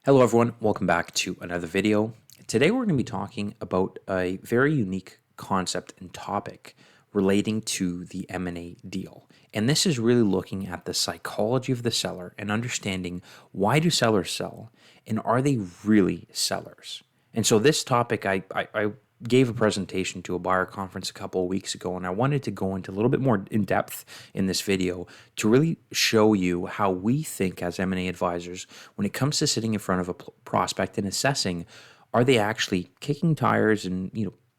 Hello everyone, welcome back to another video. Today we're going to be talking about a very unique concept and topic relating to the M&A deal. And this is really looking at the psychology of the seller and understanding why do sellers sell and are they really sellers? And so this topic I gave a presentation to a buyer conference a couple of weeks ago, and I wanted to go into a little bit more in depth in this video to really show you how we think as M&A advisors when it comes to sitting in front of a prospect and assessing, are they actually kicking tires and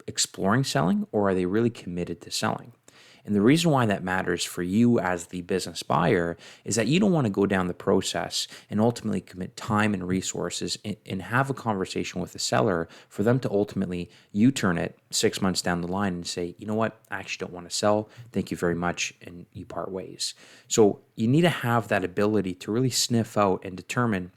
exploring selling, or are they really committed to selling? And the reason why that matters for you as the business buyer is that you don't want to go down the process and ultimately commit time and resources and have a conversation with the seller for them to ultimately U-turn it 6 months down the line and say, you know what, I actually don't want to sell. Thank you very much. And you part ways. So you need to have that ability to really sniff out and determine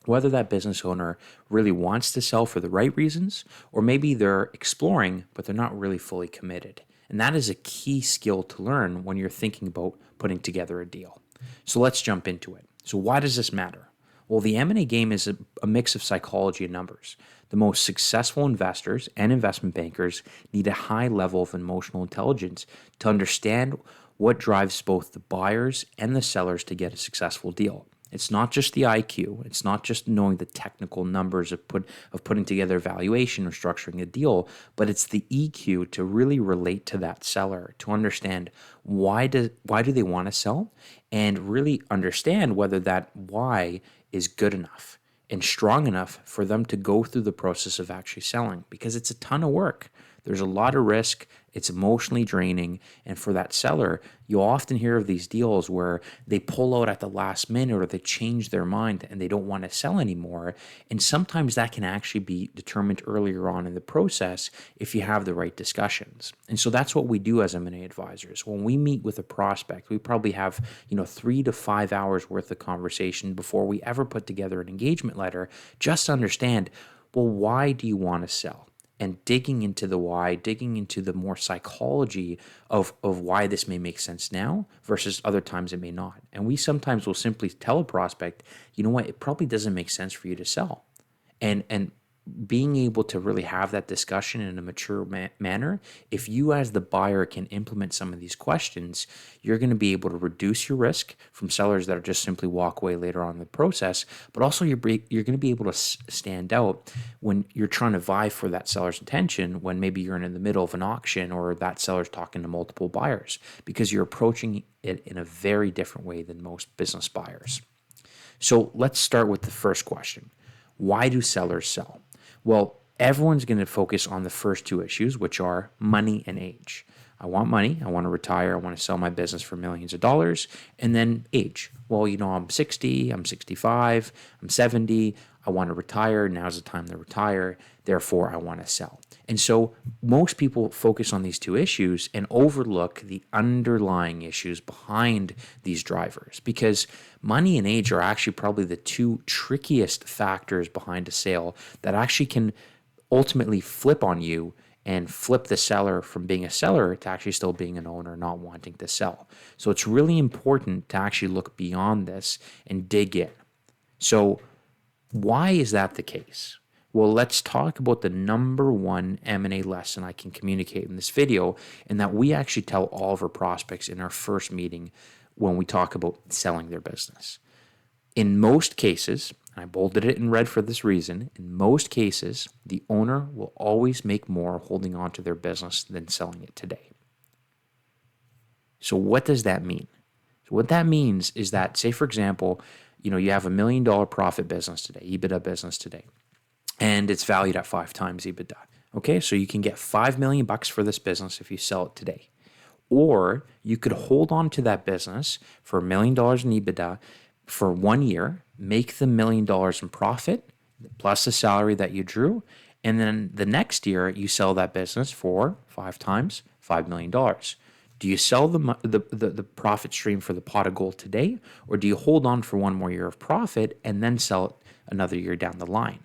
whether that business owner really wants to sell for the right reasons, or maybe they're exploring, but they're not really fully committed. And that is a key skill to learn when you're thinking about putting together a deal. So let's jump into it. So why does this matter? Well, the M&A game is a mix of psychology and numbers. The most successful investors and investment bankers need a high level of emotional intelligence to understand what drives both the buyers and the sellers to get a successful deal. It's not just the IQ. It's not just knowing the technical numbers of putting together a valuation or structuring a deal, but it's the EQ to really relate to that seller, to understand why do they want to sell, and really understand whether that why is good enough and strong enough for them to go through the process of actually selling, because it's a ton of work. There's a lot of risk. It's emotionally draining. And for that seller, you'll often hear of these deals where they pull out at the last minute or they change their mind and they don't want to sell anymore. And sometimes that can actually be determined earlier on in the process if you have the right discussions. And so that's what we do as M&A advisors. When we meet with a prospect, we probably have 3 to 5 hours worth of conversation before we ever put together an engagement letter, just to understand, well, why do you want to sell? And digging into the why, digging into the more psychology of why this may make sense now versus other times it may not. And we sometimes will simply tell a prospect, you know what, it probably doesn't make sense for you to sell. And being able to really have that discussion in a mature manner, if you as the buyer can implement some of these questions, you're going to be able to reduce your risk from sellers that are just simply walk away later on in the process, but also you're going to be able to stand out when you're trying to vie for that seller's attention when maybe you're in the middle of an auction or that seller's talking to multiple buyers, because you're approaching it in a very different way than most business buyers. So let's start with the first question. Why do sellers sell? Well, everyone's going to focus on the first two issues, which are money and age. I want money. I want to retire. I want to sell my business for millions of dollars. And then age. Well, I'm 60, I'm 65, I'm 70. I want to retire. Now's the time to retire. Therefore, I want to sell. And so most people focus on these two issues and overlook the underlying issues behind these drivers, because money and age are actually probably the two trickiest factors behind a sale that actually can ultimately flip on you and flip the seller from being a seller to actually still being an owner, not wanting to sell. So it's really important to actually look beyond this and dig in. So why is that the case? Well, let's talk about the number one M&A lesson I can communicate in this video, and that we actually tell all of our prospects in our first meeting when we talk about selling their business. In most cases, and I bolded it in red for this reason, in most cases, the owner will always make more holding on to their business than selling it today. So what does that mean? So what that means is that, say for example, you have $1 million profit business today, EBITDA business today, and it's valued at 5 times EBITDA. Okay, so you can get $5 million for this business if you sell it today. Or you could hold on to that business for $1 million in EBITDA for 1 year, make the $1 million in profit, plus the salary that you drew, and then the next year you sell that business for 5 times $5 million. Do you sell the profit stream for the pot of gold today, or do you hold on for 1 more year of profit and then sell it another year down the line?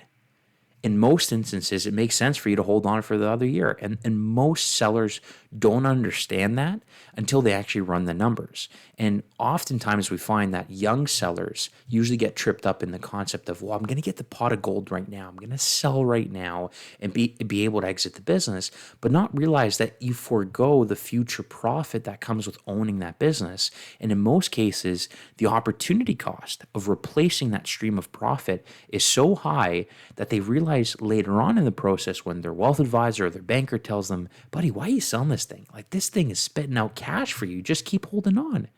in most instances, it makes sense for you to hold on for the other year. And most sellers don't understand that until they actually run the numbers. And oftentimes we find that young sellers usually get tripped up in the concept of, well, I'm going to get the pot of gold right now. I'm going to sell right now and be able to exit the business, but not realize that you forego the future profit that comes with owning that business. And in most cases, the opportunity cost of replacing that stream of profit is so high that they realize later on in the process when their wealth advisor or their banker tells them, buddy, why are you selling this thing? Like, this thing is spitting out cash for you. Just keep holding on.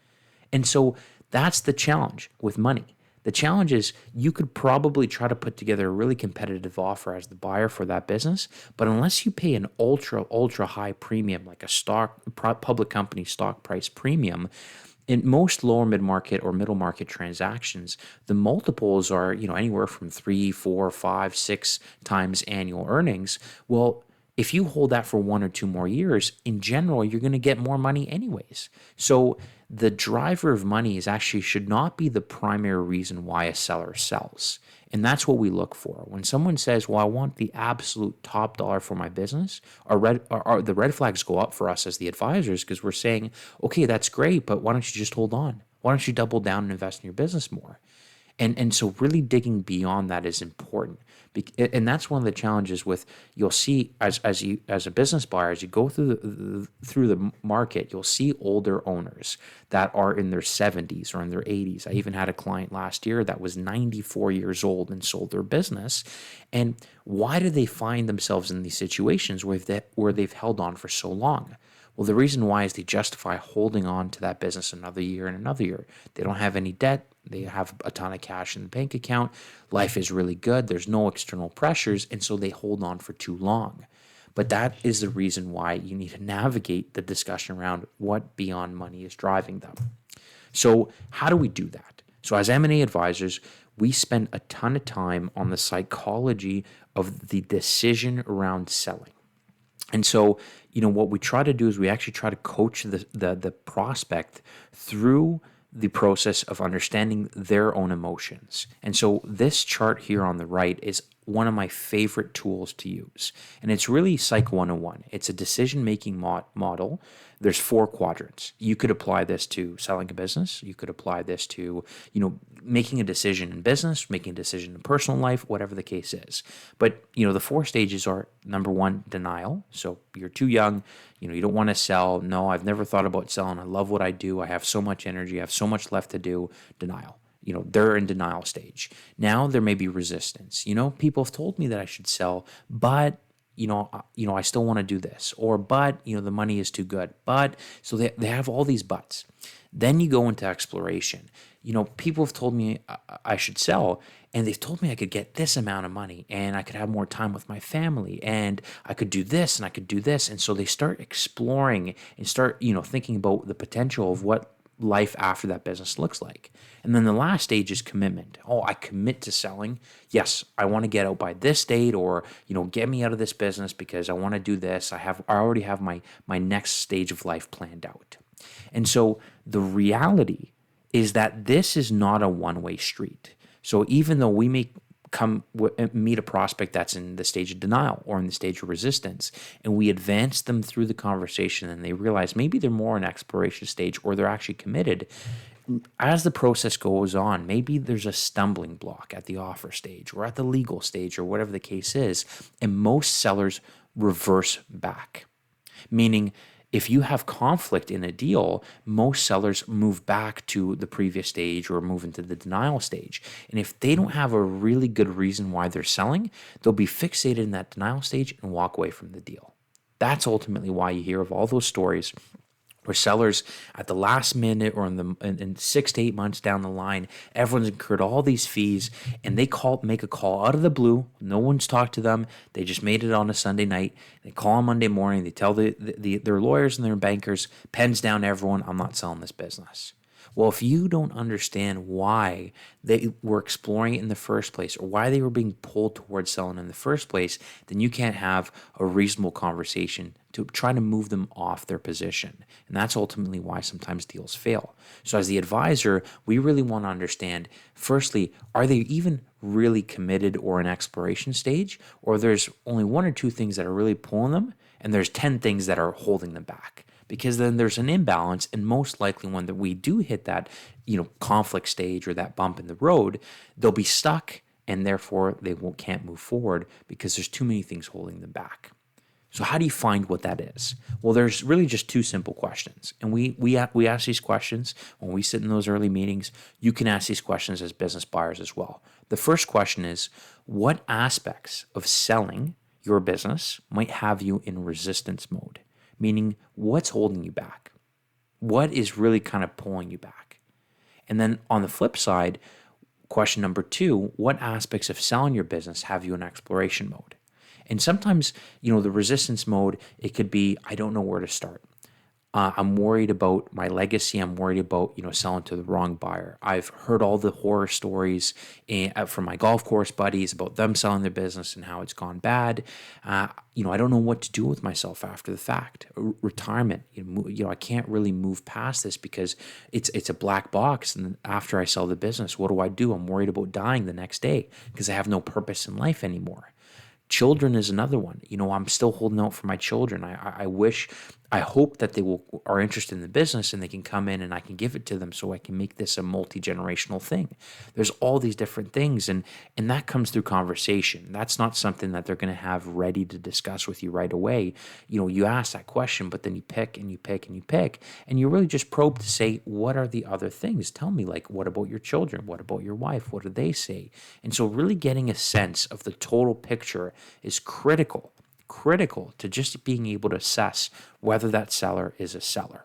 And so that's the challenge with money. The challenge is you could probably try to put together a really competitive offer as the buyer for that business, but unless you pay an ultra high premium, like a public company stock price premium, in most lower mid-market or middle market transactions, the multiples are, anywhere from 3, 4, 5, 6 times annual earnings. Well, if you hold that for 1 or 2 more years, in general, you're going to get more money anyways. So the driver of money should not be the primary reason why a seller sells. And that's what we look for. When someone says, well, I want the absolute top dollar for my business, the red flags go up for us as the advisors, because we're saying, okay, that's great, but why don't you just hold on? Why don't you double down and invest in your business more? And so really digging beyond that is important. And that's one of the challenges you'll see as a business buyer, as you go through the market, you'll see older owners that are in their 70s or in their 80s. I even had a client last year that was 94 years old and sold their business. And why do they find themselves in these situations where they've held on for so long? Well, the reason why is they justify holding on to that business another year and another year. They don't have any debt. They have a ton of cash in the bank account. Life is really good. There's no external pressures, and so they hold on for too long. But that is the reason why you need to navigate the discussion around what beyond money is driving them. So how do we do that? So as M&A advisors, we spend a ton of time on the psychology of the decision around selling. And so, what we try to do is we actually try to coach the prospect through the process of understanding their own emotions. And so this chart here on the right is one of my favorite tools to use. And it's really Psych 101. It's a decision-making model. There's 4 quadrants. You could apply this to selling a business. You could apply this to, making a decision in business, making a decision in personal life, whatever the case is. But, the 4 stages are, number 1, denial. So you're too young. You don't want to sell. No, I've never thought about selling. I love what I do. I have so much energy. I have so much left to do. Denial. They're in denial stage. Now there may be resistance. People have told me that I should sell, but I still want to do this, or but the money is too good. But so they have all these buts. Then you go into exploration. People have told me I should sell, and they've told me I could get this amount of money, and I could have more time with my family, and I could do this, and I could do this. And so they start exploring and start thinking about the potential of what life after that business looks like. And then the last stage is commitment. Oh, I commit to selling. Yes, I want to get out by this date, or get me out of this business because I want to do this. I already have my next stage of life planned out. And so the reality is that this is not a one-way street. So even though we may meet a prospect that's in the stage of denial or in the stage of resistance, and we advance them through the conversation and they realize maybe they're more in exploration stage or they're actually committed, as the process goes on, maybe there's a stumbling block at the offer stage or at the legal stage or whatever the case is, and most sellers reverse back. Meaning, if you have conflict in a deal, most sellers move back to the previous stage or move into the denial stage. And if they don't have a really good reason why they're selling, they'll be fixated in that denial stage and walk away from the deal. That's ultimately why you hear of all those stories where sellers at the last minute or in 6 to 8 months down the line, everyone's incurred all these fees, and they make a call out of the blue. No one's talked to them. They just made it on a Sunday night. They call on Monday morning. They tell their lawyers and their bankers, pens down everyone, I'm not selling this business. Well, if you don't understand why they were exploring it in the first place or why they were being pulled towards selling in the first place, then you can't have a reasonable conversation to try to move them off their position. And that's ultimately why sometimes deals fail. So, as the advisor, we really want to understand firstly, are they even really committed or in exploration stage? Or there's only one or two things that are really pulling them, and there's 10 things that are holding them back, because then there's an imbalance, and most likely when that we do hit that conflict stage or that bump in the road, they'll be stuck, and therefore they can't move forward because there's too many things holding them back. So how do you find what that is? Well, there's really just two simple questions, and we ask these questions when we sit in those early meetings. You can ask these questions as business buyers as well. The first question is, what aspects of selling your business might have you in resistance mode? Meaning, what's holding you back? What is really kind of pulling you back? And then on the flip side, question number two, what aspects of selling your business have you in exploration mode? And sometimes, the resistance mode, it could be, I don't know where to start. I'm worried about my legacy. I'm worried about, selling to the wrong buyer. I've heard all the horror stories from my golf course buddies about them selling their business and how it's gone bad. I don't know what to do with myself after the fact. Retirement, I can't really move past this because it's a black box. And after I sell the business, what do? I'm worried about dying the next day because I have no purpose in life anymore. Children is another one. I'm still holding out for my children. I hope that they are interested in the business and they can come in and I can give it to them so I can make this a multi-generational thing. There's all these different things, and that comes through conversation. That's not something that they're going to have ready to discuss with you right away. You ask that question, but then you pick and you pick and you pick, and you really just probe to say, what are the other things? Tell me, like, what about your children? What about your wife? What do they say? And so really getting a sense of the total picture is critical to just being able to assess whether that seller is a seller.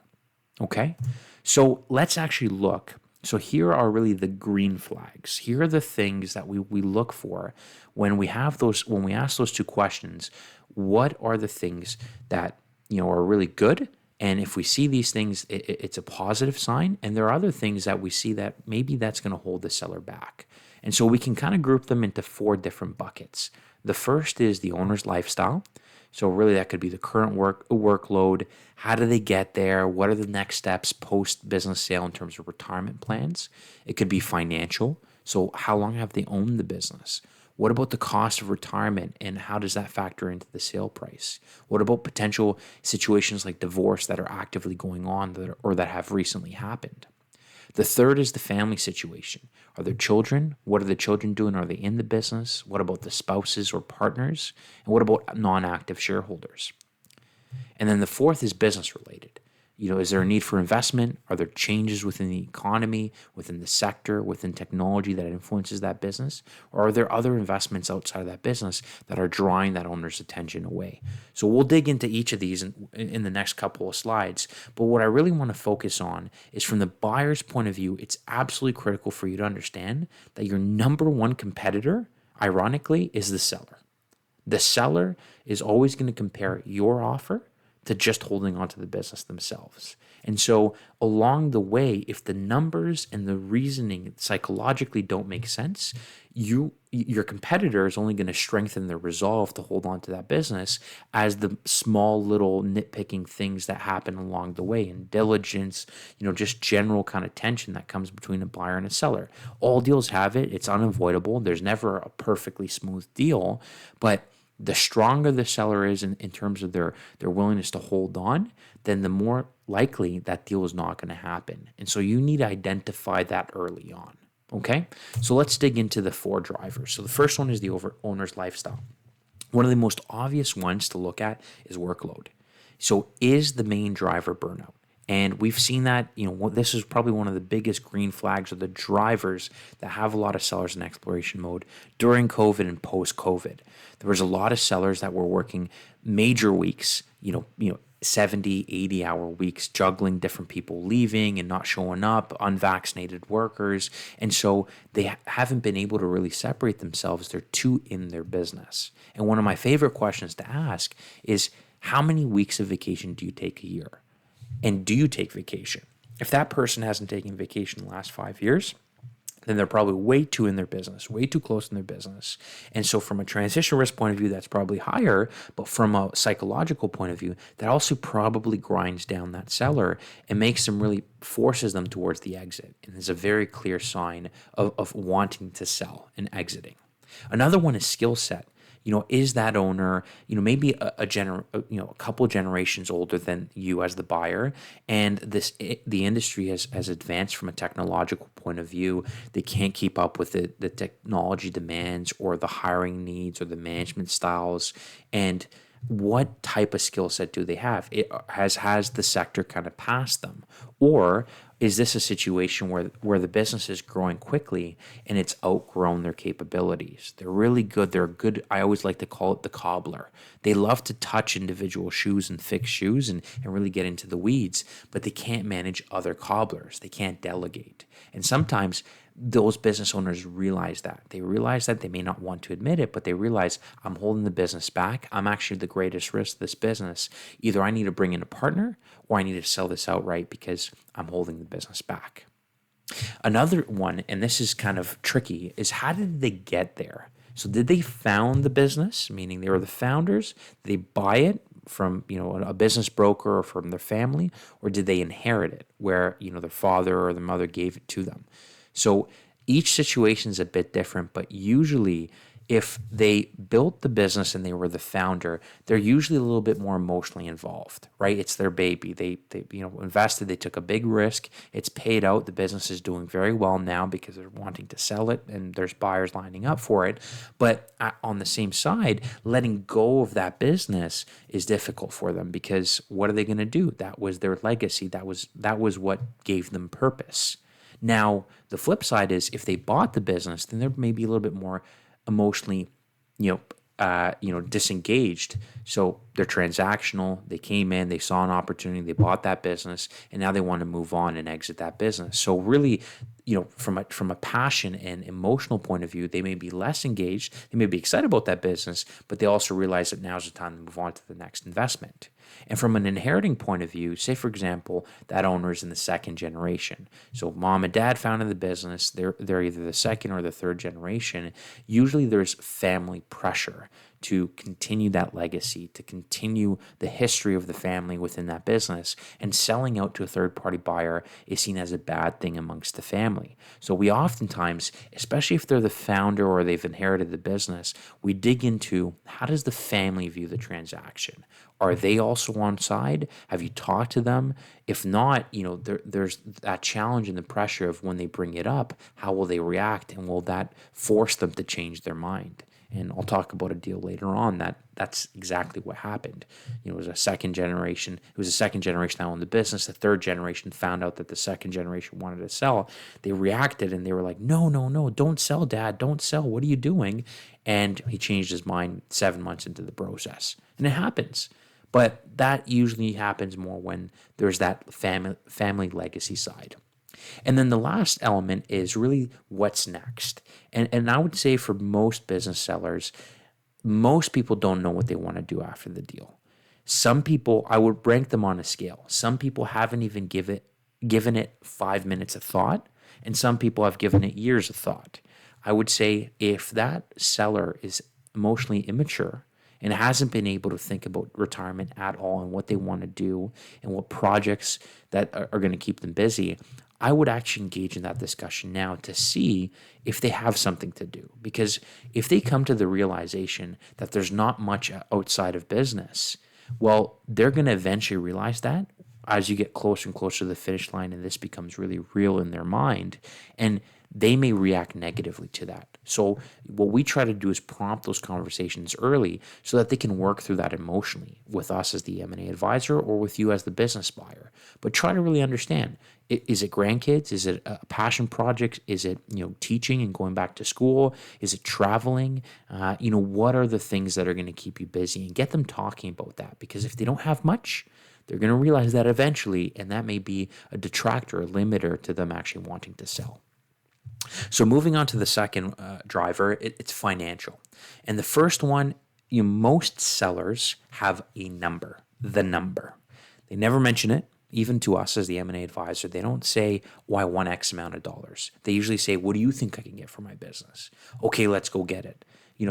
Okay? So let's actually look. So here are really the green flags. Here are the things that we look for when we ask those two questions. What are the things that are really good? And if we see these things, it's a positive sign. And there are other things that we see that maybe that's going to hold the seller back. And so we can kind of group them into 4 different buckets. The first is the owner's lifestyle. So really that could be the current workload. How do they get there? What are the next steps post-business sale in terms of retirement plans? It could be financial. So how long have they owned the business? What about the cost of retirement and how does that factor into the sale price? What about potential situations like divorce that are actively going on or that have recently happened? The third is the family situation. Are there children? What are the children doing? Are they in the business? What about the spouses or partners? And what about non-active shareholders? And then the fourth is business related. Is there a need for investment? Are there changes within the economy, within the sector, within technology that influences that business? Or are there other investments outside of that business that are drawing that owner's attention away? So we'll dig into each of these in the next couple of slides. But what I really want to focus on is from the buyer's point of view, it's absolutely critical for you to understand that your number one competitor, ironically, is the seller. The seller is always going to compare your offer to just holding on to the business themselves. And so along the way, if the numbers and the reasoning psychologically don't make sense, your competitor is only going to strengthen their resolve to hold on to that business as the small little nitpicking things that happen along the way, and diligence, just general kind of tension that comes between a buyer and a seller. All deals have it. It's unavoidable. There's never a perfectly smooth deal, but the stronger the seller is in terms of their willingness to hold on, then the more likely that deal is not going to happen. And so you need to identify that early on. Okay? So let's dig into the 4 drivers. So the first one is the owner's lifestyle. One of the most obvious ones to look at is workload. So is the main driver burnout? And we've seen that, this is probably one of the biggest green flags or the drivers that have a lot of sellers in exploration mode during COVID and post-COVID. There was a lot of sellers that were working major weeks, 70, 80-hour weeks, juggling different people leaving and not showing up, unvaccinated workers. And so they haven't been able to really separate themselves. They're too in their business. And one of my favorite questions to ask is, how many weeks of vacation do you take a year? And do you take vacation? If that person hasn't taken vacation in the last 5 years, then they're probably way too in their business, way too close in their business. And so from a transition risk point of view, that's probably higher, but from a psychological point of view, that also probably grinds down that seller and makes them really forces them towards the exit. And is a very clear sign of wanting to sell and exiting. Another one is skill set. Is that owner, maybe a couple generations older than you as the buyer, and the industry has advanced from a technological point of view. They can't keep up with the technology demands or the hiring needs or the management styles. And what type of skill set do they have? It has the sector kind of passed them, or is this a situation where the business is growing quickly and it's outgrown their capabilities? They're really good. They're good. I always like to call it the cobbler. They love to touch individual shoes and fix shoes and really get into the weeds, but they can't manage other cobblers. They can't delegate. And sometimes those business owners realize that. They realize that. They may not want to admit it, but they realize I'm holding the business back. I'm actually the greatest risk to this business. Either I need to bring in a partner or I need to sell this outright because I'm holding the business back. Another one, and this is kind of tricky, is how did they get there? So did they found the business, meaning they were the founders? Did they buy it from a business broker or from their family, or did they inherit it where their father or their mother gave it to them? So each situation is a bit different, but usually if they built the business and they were the founder, they're usually a little bit more emotionally involved, right? It's their baby. They invested, they took a big risk. It's paid out. The business is doing very well now because they're wanting to sell it and there's buyers lining up for it. But on the same side, letting go of that business is difficult for them because what are they going to do? That was their legacy. That was what gave them purpose. Now, the flip side is if they bought the business, then they're maybe a little bit more emotionally, disengaged. So they're transactional. They came in, they saw an opportunity, they bought that business, and now they want to move on and exit that business. So really, from a passion and emotional point of view, they may be less engaged. They may be excited about that business, but they also realize that now's the time to move on to the next investment. And from an inheriting point of view, say for example, that owner is in the second generation. So mom and dad founded the business. They're either the second or the third generation. Usually there's family pressure to continue that legacy, to continue the history of the family within that business. And selling out to a third-party buyer is seen as a bad thing amongst the family. So we oftentimes, especially if they're the founder or they've inherited the business, we dig into how does the family view the transaction? Are they also on side? Have you talked to them? If not, there's that challenge and the pressure of when they bring it up, how will they react? And will that force them to change their mind? And I'll talk about a deal later on that's exactly what happened. It was a second generation. It was a second generation that owned the business. The third generation found out that the second generation wanted to sell. They reacted and they were like, no, don't sell, Dad. Don't sell. What are you doing? And he changed his mind 7 months into the process. And it happens. But that usually happens more when there's that family legacy side. And then the last element is really what's next. And I would say for most business sellers, most people don't know what they want to do after the deal. Some people, I would rank them on a scale. Some people haven't even given it 5 minutes of thought, and some people have given it years of thought. I would say if that seller is emotionally immature and hasn't been able to think about retirement at all and what they want to do and what projects that are going to keep them busy, I would actually engage in that discussion now to see if they have something to do. Because if they come to the realization that there's not much outside of business, well, they're going to eventually realize that as you get closer and closer to the finish line and this becomes really real in their mind. And they may react negatively to that. So what we try to do is prompt those conversations early so that they can work through that emotionally with us as the M&A advisor or with you as the business buyer. But try to really understand, is it grandkids? Is it a passion project? Is it teaching and going back to school? Is it traveling? What are the things that are going to keep you busy? And get them talking about that, because if they don't have much, they're going to realize that eventually, and that may be a detractor, a limiter to them actually wanting to sell. So moving on to the second driver, it's financial. And the first one, most sellers have a number, the number. They never mention it. even to us as the M&A advisor, they don't say, "Oh, I want X amount of dollars." They usually say, "What do you think I can get for my business?" Okay, let's go get it.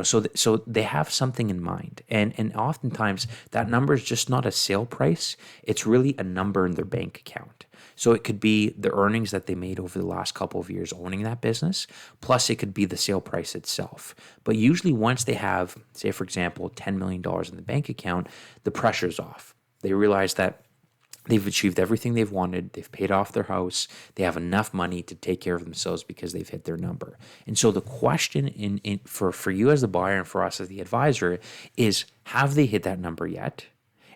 So they have something in mind, and oftentimes that number is just not a sale price. It's really a number in their bank account. So it could be the earnings that they made over the last couple of years owning that business, plus it could be the sale price itself. But usually once they have, say for example, $10 million in the bank account, the pressure's off. They realize that they've achieved everything they've wanted. They've paid off their house. They have enough money to take care of themselves because they've hit their number. And so the question for you as the buyer and for us as the advisor is, have they hit that number yet?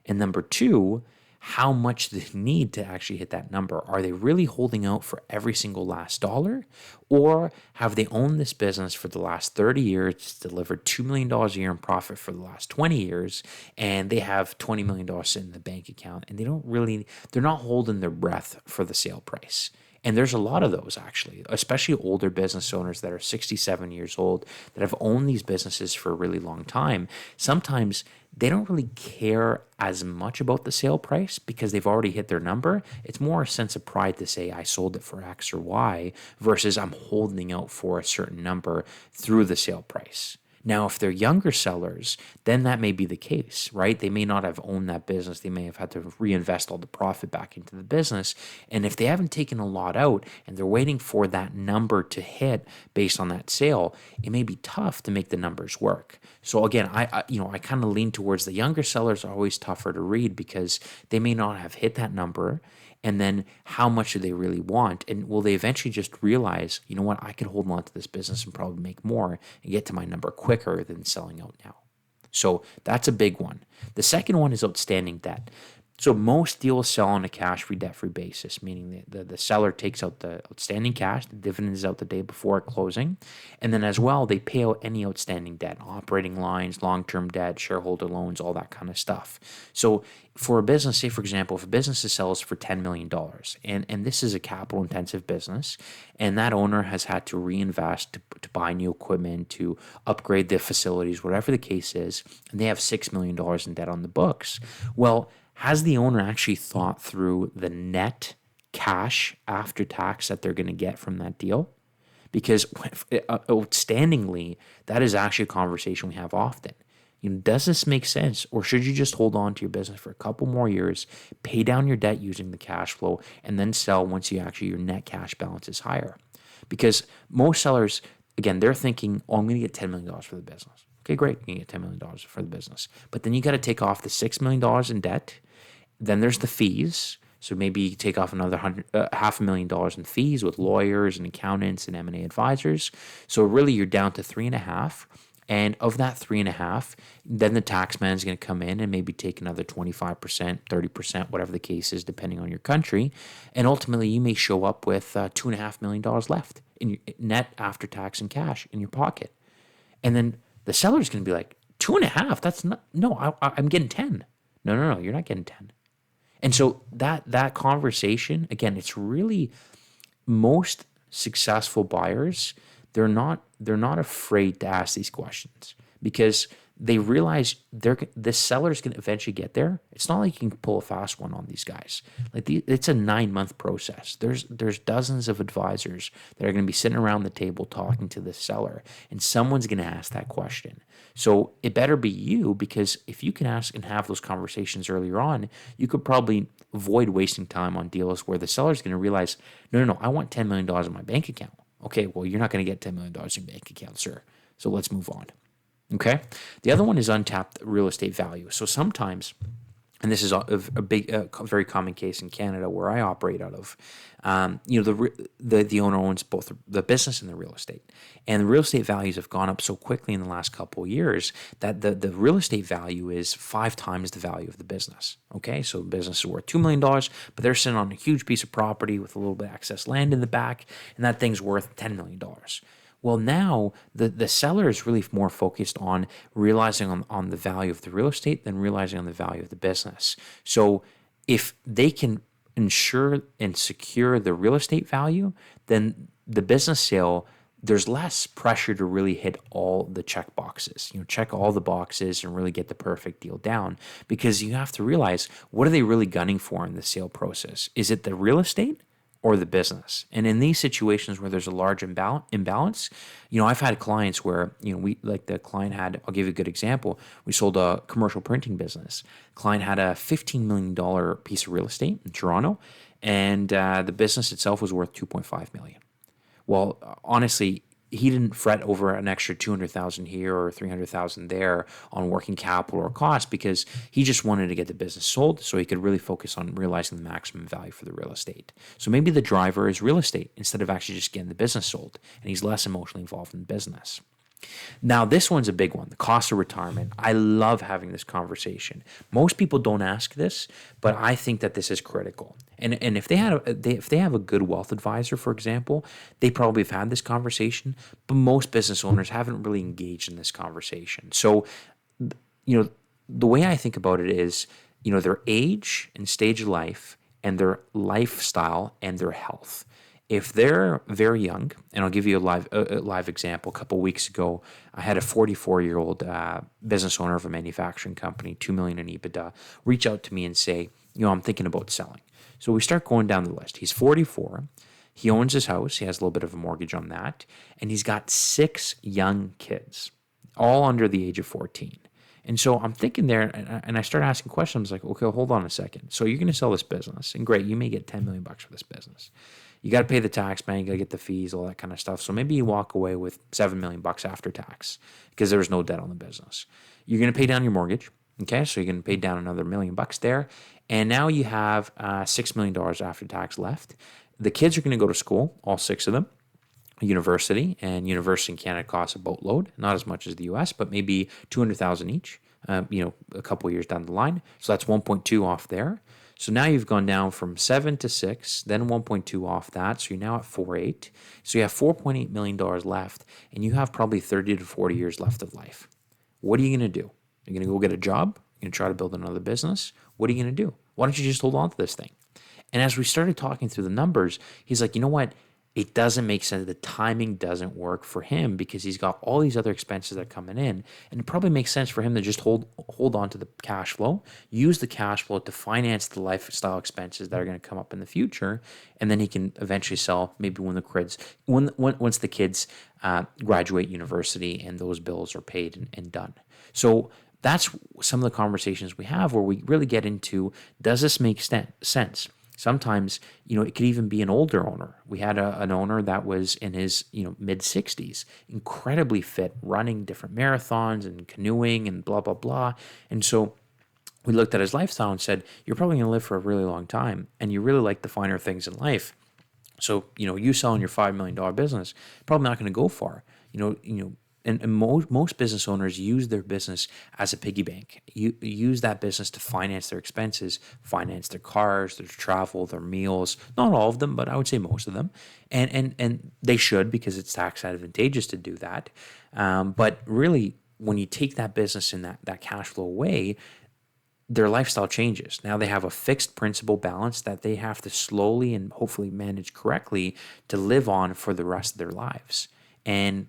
And number two, how much do they need to actually hit that number? Are they really holding out for every single last dollar? Or have they owned this business for the last 30 years, delivered $2 million a year in profit for the last 20 years, and they have $20 million sitting in the bank account, and they're not holding their breath for the sale price? And there's a lot of those actually, especially older business owners that are 67 years old that have owned these businesses for a really long time. Sometimes they don't really care as much about the sale price because they've already hit their number. It's more a sense of pride to say, I sold it for X or Y versus I'm holding out for a certain number through the sale price. Now, if they're younger sellers, then that may be the case, right? They may not have owned that business. They may have had to reinvest all the profit back into the business. And if they haven't taken a lot out and they're waiting for that number to hit based on that sale, it may be tough to make the numbers work. So again, I kind of lean towards the younger sellers are always tougher to read because they may not have hit that number. And then how much do they really want? And will they eventually just realize, you know what, I could hold on to this business and probably make more and get to my number quicker than selling out now. So that's a big one. The second one is outstanding debt. So most deals sell on a cash-free, debt-free basis, meaning the seller takes out the outstanding cash, the dividend is out the day before closing, and then as well, they pay out any outstanding debt, operating lines, long-term debt, shareholder loans, all that kind of stuff. So for a business, say for example, if a business sells for $10 million, and this is a capital-intensive business, and that owner has had to reinvest to buy new equipment, to upgrade their facilities, whatever the case is, and they have $6 million in debt on the books, well, has the owner actually thought through the net cash after tax that they're going to get from that deal? Because outstandingly, that is actually a conversation we have often. Does this make sense? Or should you just hold on to your business for a couple more years, pay down your debt using the cash flow, and then sell once your net cash balance is higher? Because most sellers, again, they're thinking, oh, I'm going to get $10 million for the business. Okay, great. You can get $10 million for the business. But then you got to take off the $6 million in debt. Then there's the fees. So maybe you take off another $500,000 in fees with lawyers and accountants and M&A advisors. So really you're down to 3.5. And of that 3.5, then the tax man is going to come in and maybe take another 25%, 30%, whatever the case is, depending on your country. And ultimately you may show up with $2.5 million left in your net after tax and cash in your pocket. And then the seller's going to be like, 2.5? That's not, no, I'm getting 10. No, you're not getting 10. And so that conversation, again, it's really most successful buyers, they're not afraid to ask these questions because they realize the seller's going to eventually get there. It's not like you can pull a fast one on these guys. It's a 9-month process. There's dozens of advisors that are going to be sitting around the table talking to the seller, and someone's going to ask that question. So it better be you, because if you can ask and have those conversations earlier on, you could probably avoid wasting time on deals where the seller's going to realize, no, I want $10 million in my bank account. Okay, well, you're not going to get $10 million in your bank account, sir. So let's move on. Okay. The other one is untapped real estate value. So sometimes, and this is a very common case in Canada where I operate out of, the owner owns both the business and the real estate, and the real estate values have gone up so quickly in the last couple of years that the real estate value is 5 times the value of the business. Okay, so the business is worth $2 million, but they're sitting on a huge piece of property with a little bit of excess land in the back, and that thing's worth $10 million. Well, now the seller is really more focused on realizing on the value of the real estate than realizing on the value of the business. So if they can ensure and secure the real estate value, then the business sale, there's less pressure to really hit all the check boxes, check all the boxes and really get the perfect deal down, because you have to realize, what are they really gunning for in the sale process? Is it the real estate or the business? And in these situations where there's a large imbalance, I've had clients where, we, like the client had, I'll give you a good example. We sold a commercial printing business. Client had a $15 million piece of real estate in Toronto, and the business itself was worth $2.5 million. Well, honestly, he didn't fret over an extra 200,000 here or 300,000 there on working capital or cost, because he just wanted to get the business sold so he could really focus on realizing the maximum value for the real estate. So maybe the driver is real estate instead of actually just getting the business sold, and he's less emotionally involved in business. Now, this one's a big one, the cost of retirement. I love having this conversation. Most people don't ask this, but I think that this is critical. And if they have a good wealth advisor, for example, they probably have had this conversation, but most business owners haven't really engaged in this conversation. So, the way I think about it is, their age and stage of life and their lifestyle and their health. If they're very young, and I'll give you a live example. A couple of weeks ago, I had a 44-year-old business owner of a manufacturing company, $2 million in EBITDA, reach out to me and say, I'm thinking about selling. So we start going down the list. He's 44. He owns his house. He has a little bit of a mortgage on that. And he's got 6 young kids, all under the age of 14. And so I'm thinking there, and I start asking questions like, okay, hold on a second. So you're going to sell this business, and great, you may get $10 million for this business. You got to pay the tax man, you got to get the fees, all that kind of stuff. So maybe you walk away with $7 million after tax because there was no debt on the business. You're going to pay down your mortgage. Okay, so you're going to pay down another $1 million there. And now you have $6 million after tax left. The kids are going to go to school, all 6 of them, university, and university in Canada costs a boatload, not as much as the US, but maybe $200,000 each, a couple of years down the line. So that's 1.2 off there. So now you've gone down from 7 to 6, then 1.2 off that. So you're now at 4.8. So you have $4.8 million left, and you have probably 30 to 40 years left of life. What are you going to do? You're going to go get a job? You're going to try to build another business? What are you going to do? Why don't you just hold on to this thing? And as we started talking through the numbers, he's like, you know what? It doesn't make sense. The timing doesn't work for him because he's got all these other expenses that are coming in. And it probably makes sense for him to just hold on to the cash flow, use the cash flow to finance the lifestyle expenses that are going to come up in the future. And then he can eventually sell maybe once the kids graduate university and those bills are paid and done. So that's some of the conversations we have where we really get into, does this make sense? Sometimes, it could even be an older owner. We had an owner that was in his, mid 60s, incredibly fit, running different marathons and canoeing and blah, blah, blah. And so we looked at his lifestyle and said, you're probably going to live for a really long time and you really like the finer things in life. So, you selling your $5 million business, probably not going to go far. And most business owners use their business as a piggy bank. You use that business to finance their expenses, finance their cars, their travel, their meals. Not all of them, but I would say most of them. And they should, because it's tax advantageous to do that. But really, when you take that business and that cash flow away, their lifestyle changes. Now they have a fixed principal balance that they have to slowly and hopefully manage correctly to live on for the rest of their lives. And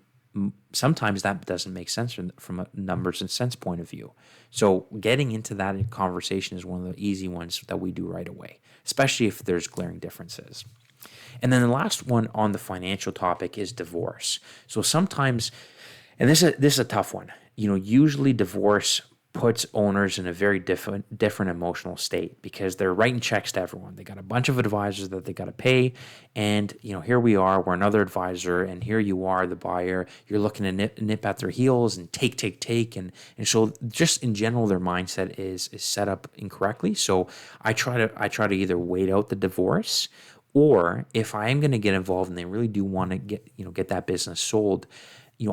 sometimes that doesn't make sense from a numbers and cents point of view. So getting into that conversation is one of the easy ones that we do right away, especially if there's glaring differences. And then the last one on the financial topic is divorce. So sometimes, and this is a tough one, usually divorce puts owners in a very different emotional state because they're writing checks to everyone. They got a bunch of advisors that they got to pay. And, here we are, we're another advisor, and here you are, the buyer. You're looking to nip at their heels and take. And so just in general, their mindset is set up incorrectly. So I try to either wait out the divorce, or if I am going to get involved and they really do want to get that business sold,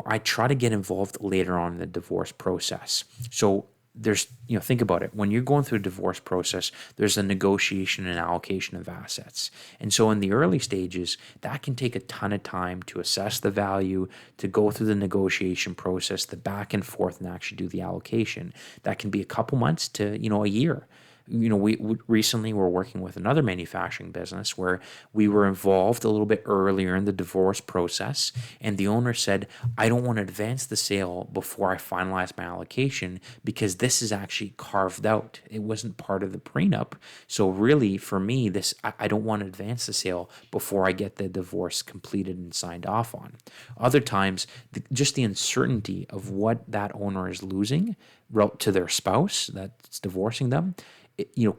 I try to get involved later on in the divorce process. So there's, think about it. When you're going through a divorce process, there's a negotiation and allocation of assets. And so in the early stages, that can take a ton of time to assess the value, to go through the negotiation process, the back and forth, and actually do the allocation. That can be a couple months to, a year. We recently were working with another manufacturing business where we were involved a little bit earlier in the divorce process, and the owner said, I don't want to advance the sale before I finalize my allocation because this is actually carved out. It wasn't part of the prenup. So really for me, I don't want to advance the sale before I get the divorce completed and signed off on. Other times, just the uncertainty of what that owner is losing to their spouse that's divorcing them,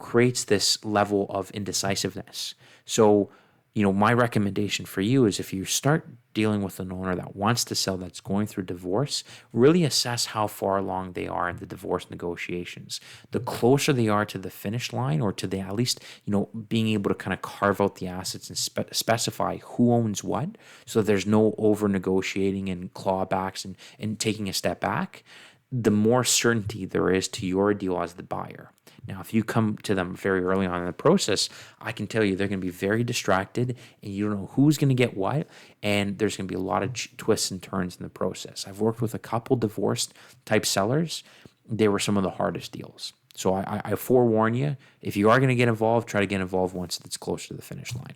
creates this level of indecisiveness. So, my recommendation for you is if you start dealing with an owner that wants to sell, that's going through divorce, really assess how far along they are in the divorce negotiations. The closer they are to the finish line, or to the at least, being able to kind of carve out the assets and specify who owns what, so there's no over negotiating and clawbacks and taking a step back, the more certainty there is to your deal as the buyer. Now, if you come to them very early on in the process, I can tell you they're going to be very distracted and you don't know who's going to get what. And there's going to be a lot of twists and turns in the process. I've worked with a couple divorced type sellers. They were some of the hardest deals. So I forewarn you, if you are going to get involved, try to get involved once it's closer to the finish line.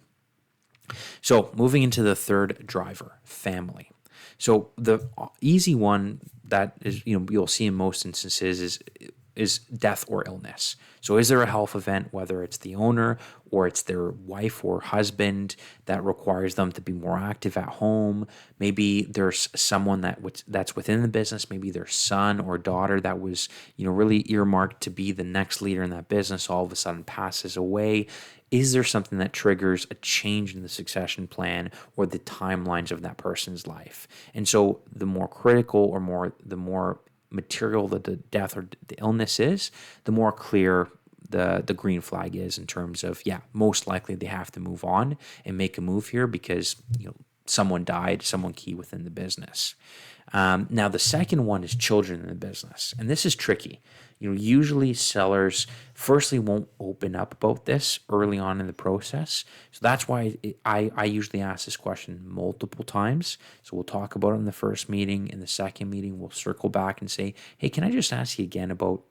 So moving into the third driver, family. So the easy one that is, you'll see in most instances is death or illness. So is there a health event, whether it's the owner or it's their wife or husband, that requires them to be more active at home? Maybe there's someone that's within the business, maybe their son or daughter that was, really earmarked to be the next leader in that business, all of a sudden passes away. Is there something that triggers a change in the succession plan or the timelines of that person's life? And so the more critical or the more material that the death or the illness is, the more clear the green flag is in terms of, most likely they have to move on and make a move here because someone died, someone key within the business. Now the second one is children in the business, and this is tricky. Usually sellers firstly won't open up about this early on in the process. So that's why I usually ask this question multiple times. So we'll talk about it in the first meeting. In the second meeting, we'll circle back and say, hey, can I just ask you again about,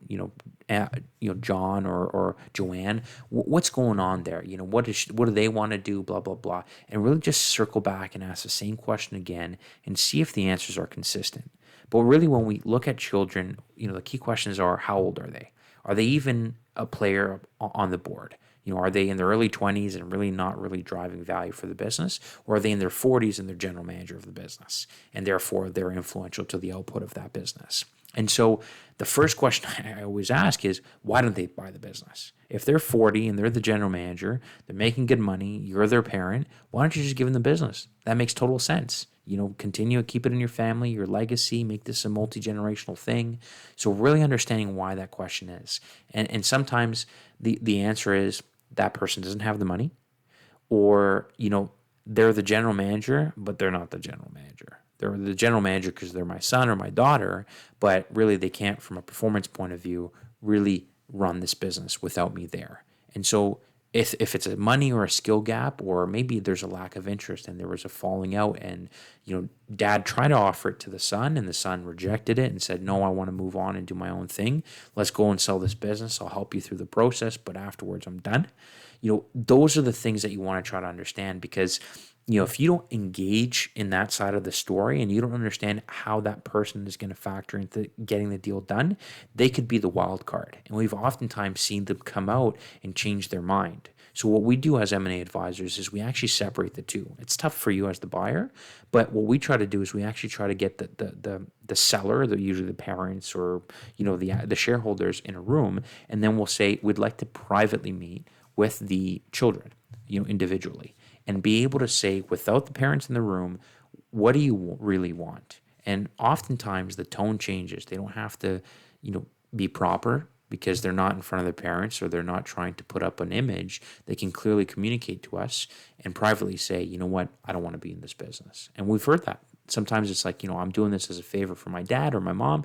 John or Joanne, what's going on there? What do they want to do? Blah, blah, blah. And really just circle back and ask the same question again and see if the answers are consistent. But really, when we look at children, the key questions are, how old are they? Are they even a player on the board? Are they in their early 20s and really not really driving value for the business? Or are they in their 40s and they're general manager of the business? And therefore, they're influential to the output of that business. And so the first question I always ask is, why don't they buy the business? If they're 40 and they're the general manager, they're making good money, you're their parent, why don't you just give them the business? That makes total sense. Continue to keep it in your family, your legacy, make this a multi-generational thing. So really understanding why that question is. And sometimes the answer is that person doesn't have the money, or, they're the general manager, but they're not the general manager. They're the general manager because they're my son or my daughter, but really they can't, from a performance point of view, really run this business without me there. And so if it's a money or a skill gap, or maybe there's a lack of interest and there was a falling out and, dad tried to offer it to the son and the son rejected it and said, no, I want to move on and do my own thing. Let's go and sell this business. I'll help you through the process, but afterwards I'm done. Those are the things that you want to try to understand, because if you don't engage in that side of the story and you don't understand how that person is going to factor into getting the deal done, they could be the wild card. And we've oftentimes seen them come out and change their mind. So what we do as M&A advisors is we actually separate the two. It's tough for you as the buyer, but what we try to do is we actually try to get the seller, usually the parents or the shareholders, in a room, and then we'll say we'd like to privately meet with the children, individually, and be able to say, without the parents in the room, what do you really want? And oftentimes the tone changes. They don't have to, be proper because they're not in front of their parents or they're not trying to put up an image. They can clearly communicate to us and privately say, you know what, I don't want to be in this business. And we've heard that. Sometimes it's like, I'm doing this as a favor for my dad or my mom,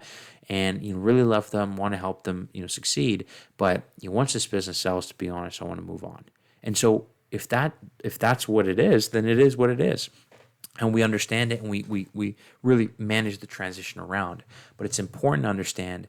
and really love them, want to help them, succeed. But once this business sells, to be honest, I want to move on. And so if that's what it is, then it is what it is. And we understand it, and we really manage the transition around. But it's important to understand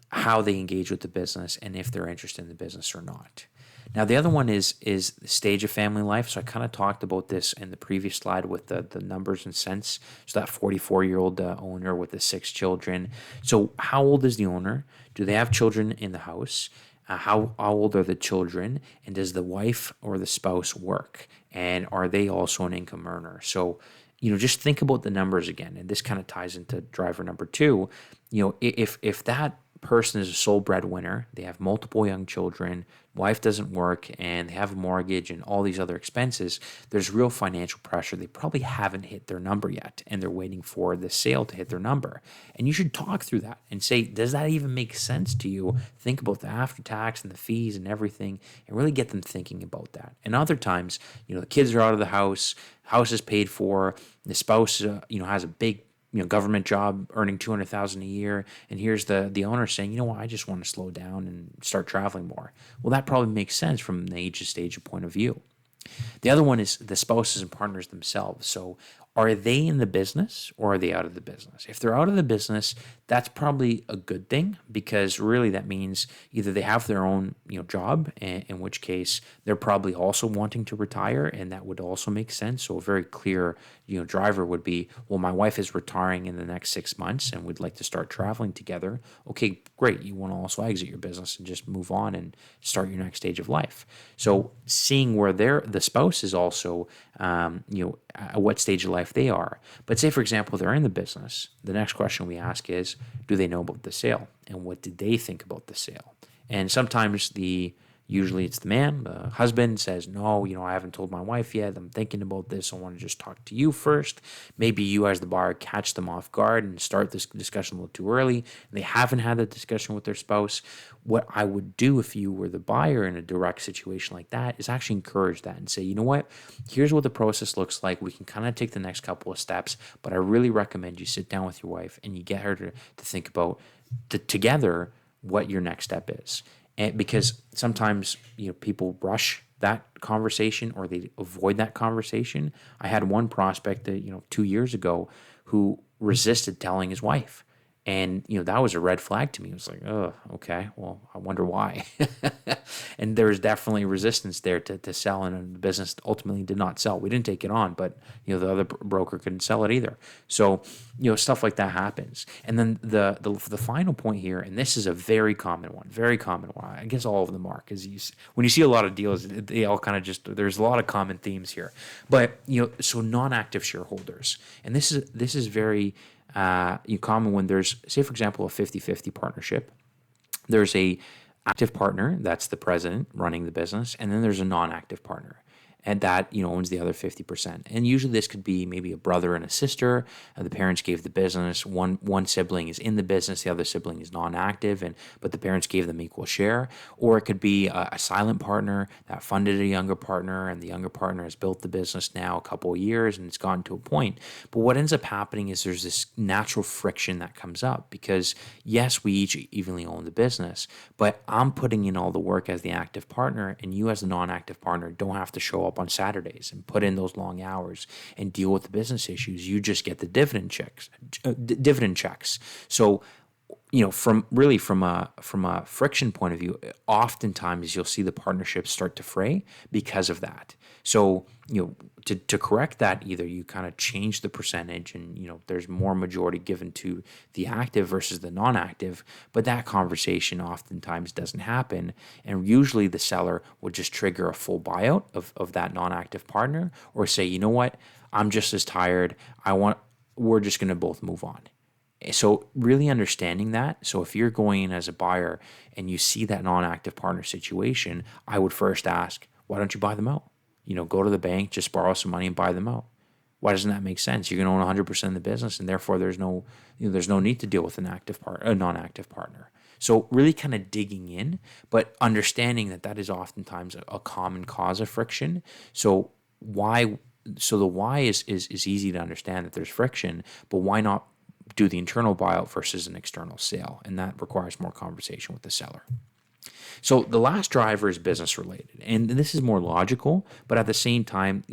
how they engage with the business and if they're interested in the business or not. Now, the other one is the stage of family life. So I kind of talked about this in the previous slide with the numbers and cents. So that 44-year-old owner with the 6 children. So how old is the owner? Do they have children in the house? How old are the children? And does the wife or the spouse work? And are they also an income earner? So, just think about the numbers again. And this kind of ties into driver number 2. If that person is a sole breadwinner, they have multiple young children, wife doesn't work, and they have a mortgage and all these other expenses, there's real financial pressure. They probably haven't hit their number yet, and they're waiting for the sale to hit their number. And you should talk through that and say, does that even make sense to you? Think about the after tax and the fees and everything, and really get them thinking about that. And other times, the kids are out of the house is paid for, the spouse, has a big government job earning $200,000 a year, and here's the owner saying, what, I just want to slow down and start traveling more. Well, that probably makes sense from an age to stage point of view. The other one is the spouses and partners themselves. So are they in the business or are they out of the business? If they're out of the business, that's probably a good thing, because really that means either they have their own job, in which case they're probably also wanting to retire, and that would also make sense. So a very clear driver would be, well, my wife is retiring in the next 6 months and we'd like to start traveling together. Okay, great. You want to also exit your business and just move on and start your next stage of life. So seeing where the spouse is also at what stage of life they are. But say, for example, they're in the business. The next question we ask is, do they know about the sale? And what did they think about the sale? And sometimes usually it's the man, the husband says, no, I haven't told my wife yet. I'm thinking about this. I want to just talk to you first. Maybe you as the buyer catch them off guard and start this discussion a little too early. And they haven't had that discussion with their spouse. What I would do if you were the buyer in a direct situation like that is actually encourage that and say, you know what, here's what the process looks like. We can kind of take the next couple of steps, but I really recommend you sit down with your wife and you get her to think about together what your next step is. And because sometimes people rush that conversation or they avoid that conversation. I had one prospect that 2 years ago who resisted telling his wife, and that was a red flag to me. It was like, oh, okay, well, I wonder why. And there's definitely resistance there to sell, and the business ultimately did not sell. We didn't take it on, but the other broker couldn't sell it either. So stuff like that happens. And then the final point here, and this is a very common one. I guess all of them are, because when you see a lot of deals, they all kind of there's a lot of common themes here. But so non-active shareholders, and this is very common when there's, say, for example, a 50-50 partnership. There's a active partner, that's the president running the business, and then there's a non-active partner, and that owns the other 50%. And usually this could be maybe a brother and a sister. The parents gave the business. One sibling is in the business, the other sibling is non-active, but the parents gave them equal share. Or it could be a silent partner that funded a younger partner, and the younger partner has built the business now a couple of years and it's gotten to a point. But what ends up happening is there's this natural friction that comes up, because yes, we each evenly own the business, but I'm putting in all the work as the active partner, and you as the non-active partner don't have to show up on Saturdays and put in those long hours and deal with the business issues. You just get the dividend checks. So, from a friction point of view, oftentimes you'll see the partnerships start to fray because of that. So, to correct that, either you kind of change the percentage and, there's more majority given to the active versus the non-active, but that conversation oftentimes doesn't happen. And usually the seller would just trigger a full buyout of that non-active partner, or say, you know what, I'm just as tired. We're just going to both move on. So really understanding that. So if you're going in as a buyer and you see that non-active partner situation, I would first ask, why don't you buy them out? Go to the bank, just borrow some money and buy them out. Why doesn't that make sense? You're going to own 100% of the business, and therefore there's no need to deal with a non-active partner. So really kind of digging in, but understanding that is oftentimes a common cause of friction. So the why is easy to understand, that there's friction, but why not do the internal buyout versus an external sale? And that requires more conversation with the seller. So the last driver is business related, and this is more logical, but at the same time,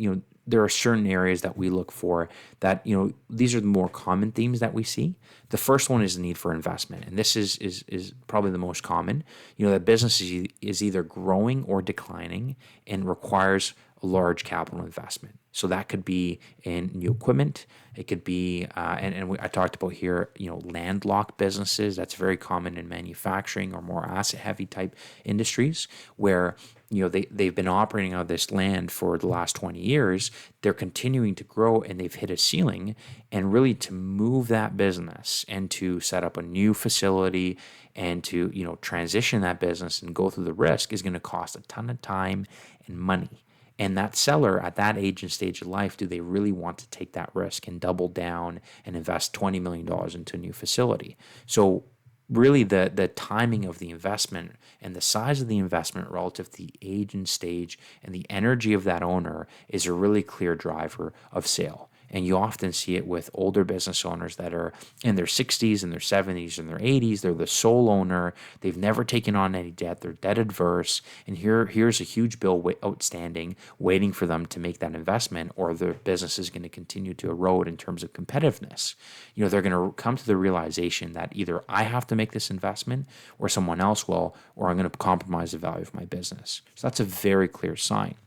there are certain areas that we look for that, these are the more common themes that we see. The first one is the need for investment. And this is probably the most common. That business is either growing or declining and requires a large capital investment. So that could be in new equipment. It could be, I talked about here, landlocked businesses. That's very common in manufacturing or more asset-heavy type industries where, they've been operating on this land for the last 20 years. They're continuing to grow and they've hit a ceiling. And really to move that business and to set up a new facility and to, transition that business and go through the risk is going to cost a ton of time and money. And that seller at that age and stage of life, do they really want to take that risk and double down and invest $20 million into a new facility? So really the timing of the investment and the size of the investment relative to the age and stage and the energy of that owner is a really clear driver of sale. And you often see it with older business owners that are in their 60s and their 70s and their 80s. They're the sole owner. They've never taken on any debt. They're debt adverse. And here's a huge bill outstanding waiting for them to make that investment, or their business is going to continue to erode in terms of competitiveness. They're going to come to the realization that either I have to make this investment or someone else will, or I'm going to compromise the value of my business. So that's a very clear sign.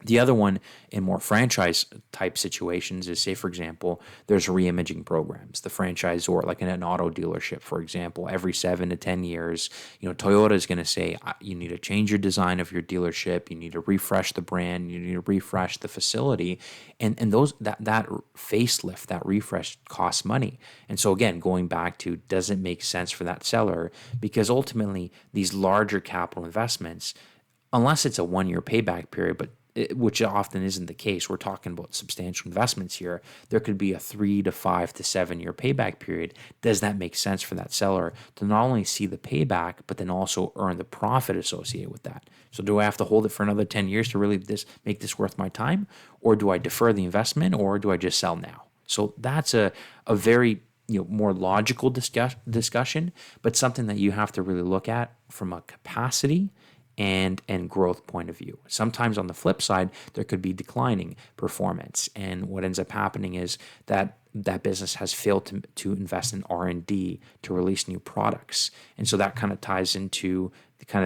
The other one in more franchise type situations is, say, for example, there's reimaging programs. The franchisor, like in an auto dealership, for example, every 7 to 10 years, Toyota is going to say, you need to change your design of your dealership. You need to refresh the brand. You need to refresh the facility. And that facelift, that refresh costs money. And so again, going back to, does it make sense for that seller? Because ultimately these larger capital investments, unless it's a 1-year payback period, which often isn't the case. We're talking about substantial investments here. There could be a 3 to 5 to 7 year payback period. Does that make sense for that seller to not only see the payback, but then also earn the profit associated with that? So do I have to hold it for another 10 years to really make this worth my time? Or do I defer the investment, or do I just sell now? So that's a very more logical discussion, but something that you have to really look at from a capacity and growth point of view. Sometimes on the flip side, there could be declining performance. And what ends up happening is that business has failed to invest in R&D to release new products. And so that kind of ties into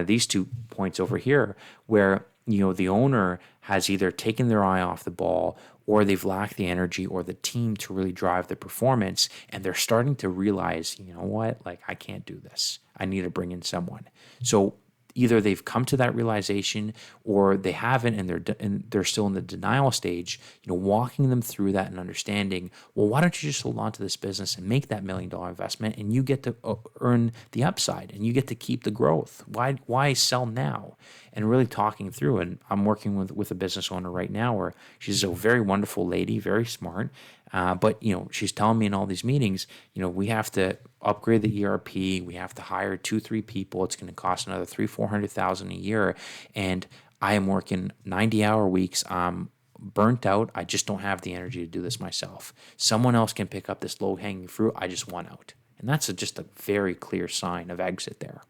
these 2 points over here where, the owner has either taken their eye off the ball, or they've lacked the energy or the team to really drive the performance. And they're starting to realize, I can't do this. I need to bring in someone. So either they've come to that realization or they haven't, and they're still in the denial stage, walking them through that and understanding, well, why don't you just hold on to this business and make that $1 million investment, and you get to earn the upside and you get to keep the growth. Why sell now? And really talking through. And I'm working with a business owner right now where she's a very wonderful lady, very smart. But she's telling me in all these meetings, we have to upgrade the ERP. We have to hire 2-3 people. It's going to cost another $300,000-$400,000 a year. And I am working 90-hour weeks. I'm burnt out. I just don't have the energy to do this myself. Someone else can pick up this low-hanging fruit. I just want out. And that's just a very clear sign of exit there.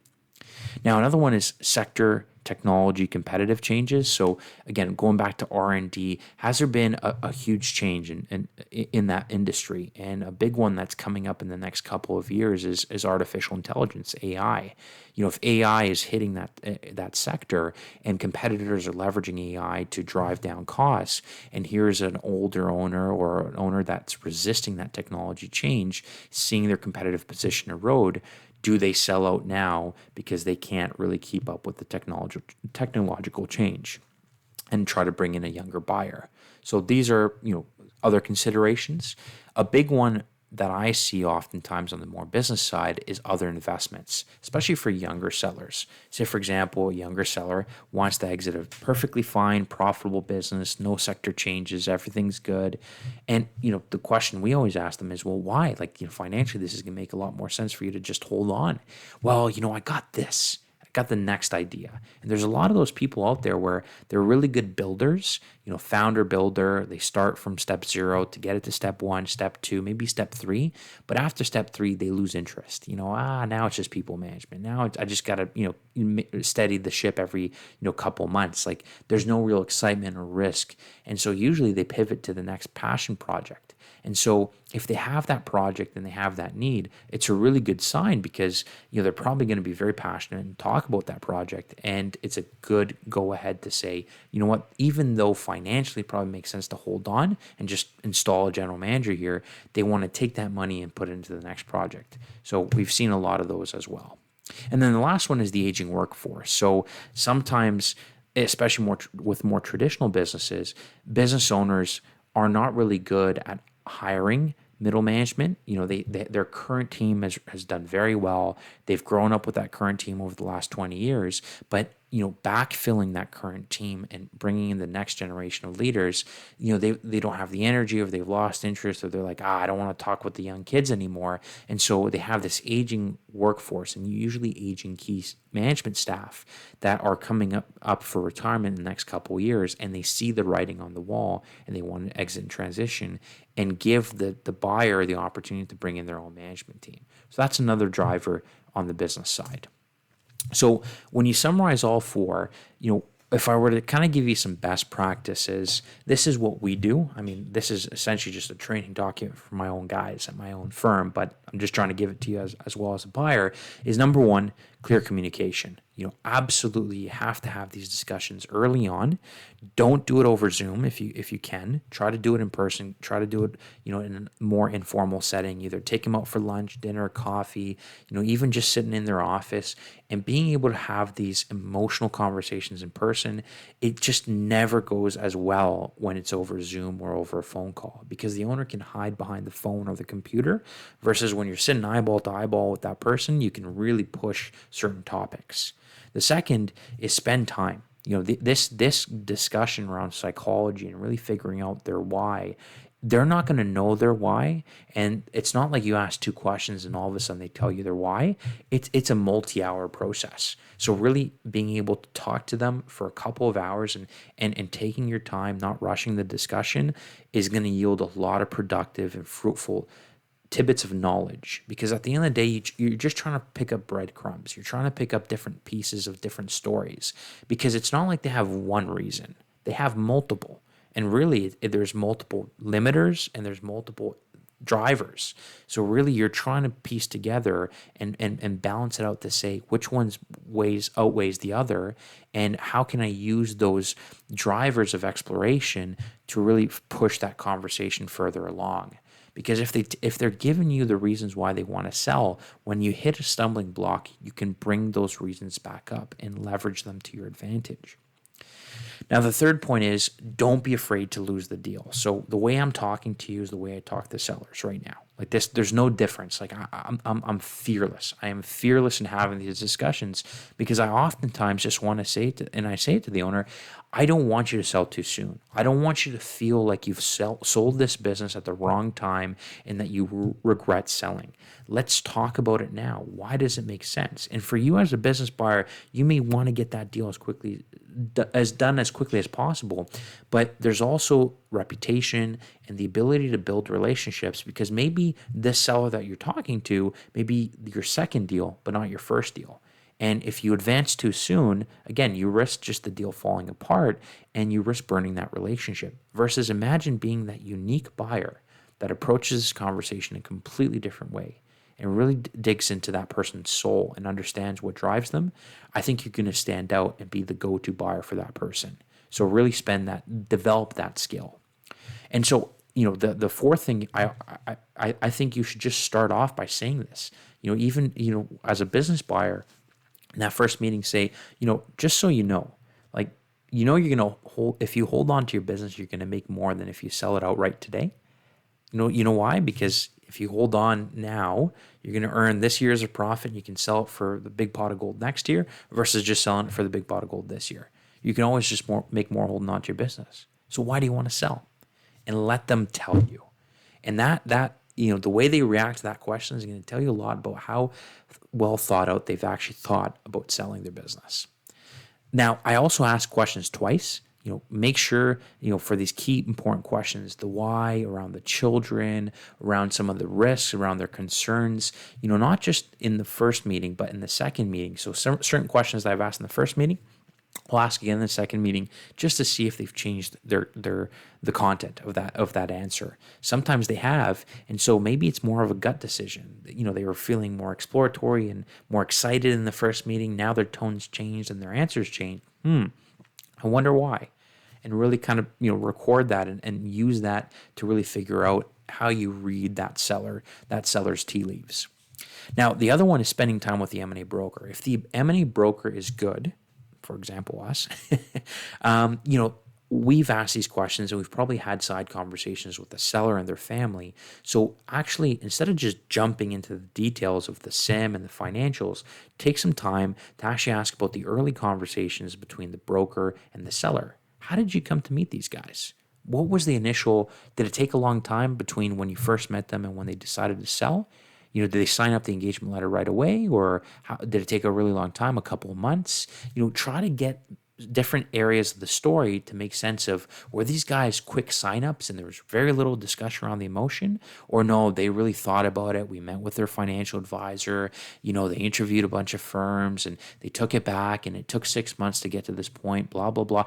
Now, another one is sector technology competitive changes. So again, going back to R&D, has there been a huge change in that industry? And a big one that's coming up in the next couple of years is artificial intelligence, AI. If AI is hitting that sector and competitors are leveraging AI to drive down costs, and here's an older owner or an owner that's resisting that technology change, seeing their competitive position erode, do they sell out now because they can't really keep up with the technological change and try to bring in a younger buyer? So these are, other considerations. A big one that I see oftentimes on the more business side is other investments, especially for younger sellers. Say, for example, a younger seller wants to exit a perfectly fine, profitable business, no sector changes, everything's good. And, the question we always ask them is, well, why? Financially, this is going to make a lot more sense for you to just hold on. Well, I got this. Got the next idea. And there's a lot of those people out there where they're really good builders. founder builder. They start from step 0 to get it to step 1, step 2, maybe step 3. But after step 3, they lose interest. Now it's just people management. Now I just got to, steady the ship every, couple months. Like there's no real excitement or risk. And so usually they pivot to the next passion project. And so if they have that project and they have that need, it's a really good sign because they're probably going to be very passionate and talk about that project. And it's a good go ahead to say, you know what, even though financially it probably makes sense to hold on and just install a general manager here, they want to take that money and put it into the next project. So we've seen a lot of those as well. And then the last one is the aging workforce. So sometimes, especially with more traditional businesses, business owners are not really good at hiring middle management. Their current team has done very well. They've grown up with that current team over the last 20 years, but backfilling that current team and bringing in the next generation of leaders, they don't have the energy, or they've lost interest, or they're like, I don't want to talk with the young kids anymore. And so they have this aging workforce and usually aging key management staff that are coming up for retirement in the next couple of years, and they see the writing on the wall and they want to exit and transition and give the buyer the opportunity to bring in their own management team. So that's another driver on the business side. So when you summarize all four, if I were to kind of give you some best practices, this is what we do. I mean, this is essentially just a training document for my own guys at my own firm, but I'm just trying to give it to you as well as a buyer, is number one, clear communication. Absolutely, you have to have these discussions early on. Don't do it over Zoom if you can. Try to do it in person. Try to do it, in a more informal setting. Either take them out for lunch, dinner, coffee, even just sitting in their office and being able to have these emotional conversations in person. It just never goes as well when it's over Zoom or over a phone call, because the owner can hide behind the phone or the computer, versus when you're sitting eyeball to eyeball with that person, you can really push certain topics. The second is spend time. This discussion around psychology and really figuring out their why. They're not going to know their why, and it's not like you ask 2 questions and all of a sudden they tell you their why. It's a multi-hour process. So really being able to talk to them for a couple of hours and taking your time, not rushing the discussion, is going to yield a lot of productive and fruitful tidbits of knowledge, because at the end of the day, you're just trying to pick up breadcrumbs. You're trying to pick up different pieces of different stories, because it's not like they have one reason. They have multiple. And really, there's multiple limiters and there's multiple drivers. So really, you're trying to piece together and balance it out to say which one's outweighs the other, and how can I use those drivers of exploration to really push that conversation further along. Because if they're giving you the reasons why they want to sell, when you hit a stumbling block, you can bring those reasons back up and leverage them to your advantage. Now, the third point is, don't be afraid to lose the deal. So the way I'm talking to you is the way I talk to sellers right now. Like this, there's no difference. Like I'm fearless. I am fearless in having these discussions, because I oftentimes just want to say I say it to the owner, I don't want you to sell too soon. I don't want you to feel like you've sold this business at the wrong time and that you regret selling. Let's talk about it now. Why does it make sense? And for you as a business buyer, you may want to get that deal done as quickly as possible, but there's also reputation and the ability to build relationships, because maybe this seller that you're talking to may be your second deal, but not your first deal. And if you advance too soon, again, you risk just the deal falling apart and you risk burning that relationship. Versus imagine being that unique buyer that approaches this conversation in a completely different way and really digs into that person's soul and understands what drives them. I think you're going to stand out and be the go-to buyer for that person. So really develop that skill. And so, the fourth thing, I think you should just start off by saying this. Even as a business buyer, in that first meeting, say, just so you know, like, you're going to if you hold on to your business, you're going to make more than if you sell it outright today. You know why? Because if you hold on now, you're going to earn this year's of profit. And you can sell it for the big pot of gold next year versus just selling it for the big pot of gold this year. You can always just make more holding on to your business. So why do you want to sell? And let them tell you. And that the way they react to that question is going to tell you a lot about how well thought out they've actually thought about selling their business. Now, I also ask questions twice Make sure, for these key important questions, the why, around the children, around some of the risks, around their concerns, not just in the first meeting, but in the second meeting. So certain questions that I've asked in the first meeting, I'll ask again in the second meeting just to see if they've changed the content of that answer. Sometimes they have, and so maybe it's more of a gut decision. They were feeling more exploratory and more excited in the first meeting. Now their tones changed and their answers changed. I wonder why. And really kind of, record that and use that to really figure out how you read that seller's tea leaves. Now, the other one is spending time with the M&A broker. If the M&A broker is good, for example, us, we've asked these questions and we've probably had side conversations with the seller and their family. So actually, instead of just jumping into the details of the SIM and the financials, take some time to actually ask about the early conversations between the broker and the seller. How did you come to meet these guys? What was the did it take a long time between when you first met them and when they decided to sell? Did they sign up the engagement letter right away, or did it take a really long time, a couple of months? Try to get different areas of the story to make sense of, were these guys quick signups and there was very little discussion around the emotion, or no, they really thought about it. We met with their financial advisor, they interviewed a bunch of firms and they took it back and it took 6 months to get to this point, blah, blah, blah.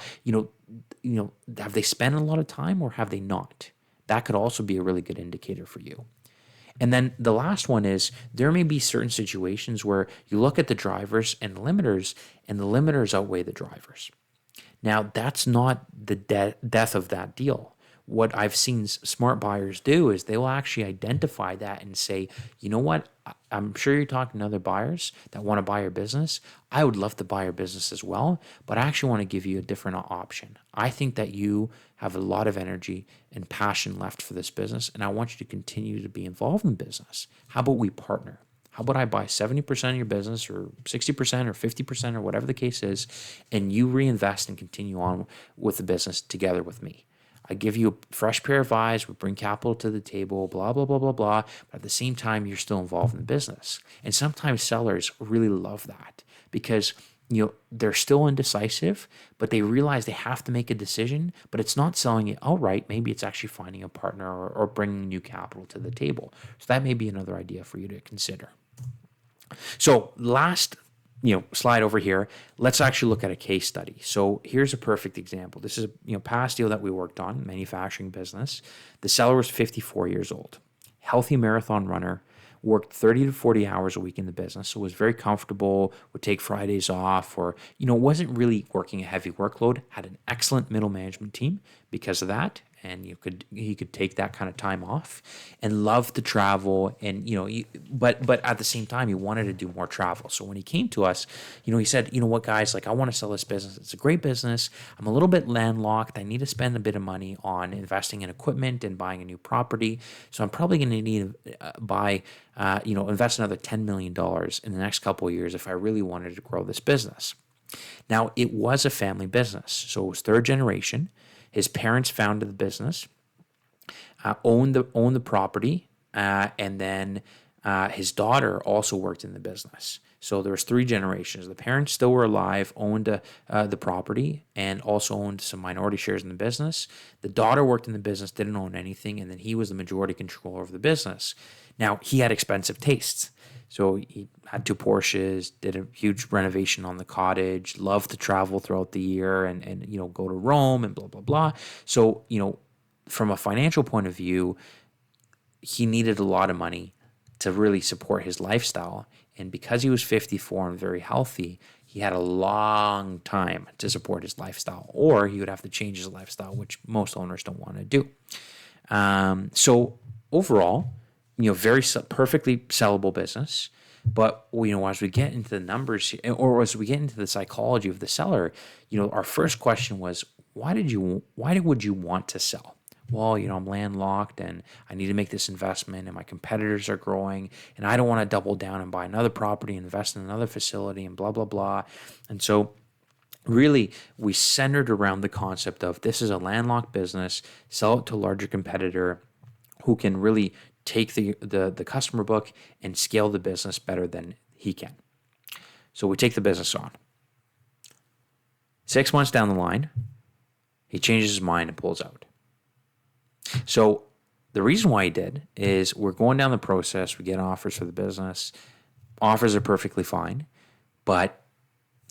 Have they spent a lot of time or have they not? That could also be a really good indicator for you. And then the last one is, there may be certain situations where you look at the drivers and the limiters outweigh the drivers. Now, that's not the death of that deal. What I've seen smart buyers do is they will actually identify that and say, you know what, I'm sure you're talking to other buyers that want to buy your business. I would love to buy your business as well, but I actually want to give you a different option. I think that you have a lot of energy and passion left for this business, and I want you to continue to be involved in business. How about we partner? How about I buy 70% of your business, or 60% or 50% or whatever the case is, and you reinvest and continue on with the business together with me? I give you a fresh pair of eyes, we bring capital to the table, blah, blah, blah, blah, blah. But at the same time, you're still involved in the business. And sometimes sellers really love that because they're still indecisive, but they realize they have to make a decision, but it's not selling it outright. Maybe it's actually finding a partner or bringing new capital to the table. So that may be another idea for you to consider. So last slide over here, let's actually look at a case study. So here's a perfect example. This is a past deal that we worked on, manufacturing business. The seller was 54 years old, healthy marathon runner, worked 30 to 40 hours a week in the business, so was very comfortable, would take Fridays off, or, wasn't really working a heavy workload, had an excellent middle management team because of that. And he could take that kind of time off and loved to travel. And, but at the same time, he wanted to do more travel. So when he came to us, he said, what, guys, I want to sell this business. It's a great business. I'm a little bit landlocked. I need to spend a bit of money on investing in equipment and buying a new property. So I'm probably going to need to invest another $10 million in the next couple of years if I really wanted to grow this business. Now, it was a family business. So it was third generation. His parents founded the business, owned the property, and then his daughter also worked in the business. So there was 3 generations. The parents still were alive, owned the property, and also owned some minority shares in the business. The daughter worked in the business, didn't own anything, and then he was the majority controller of the business. Now, he had expensive tastes. So he had 2 Porsches, did a huge renovation on the cottage, loved to travel throughout the year and go to Rome and blah, blah, blah. So, from a financial point of view, he needed a lot of money to really support his lifestyle. And because he was 54 and very healthy, he had a long time to support his lifestyle, or he would have to change his lifestyle, which most owners don't want to do. So overall, very perfectly sellable business. But, as we get into the numbers, or as we get into the psychology of the seller, our first question was, why would you want to sell? Well, I'm landlocked and I need to make this investment and my competitors are growing and I don't want to double down and buy another property, invest in another facility and blah, blah, blah. And so really, we centered around the concept of, this is a landlocked business, sell it to a larger competitor who can really take the customer book and scale the business better than he can. So we take the business on. 6 months down the line, He changes his mind and pulls out. So the reason why he did is we're going down the process. We get offers for the business. Offers are perfectly fine. But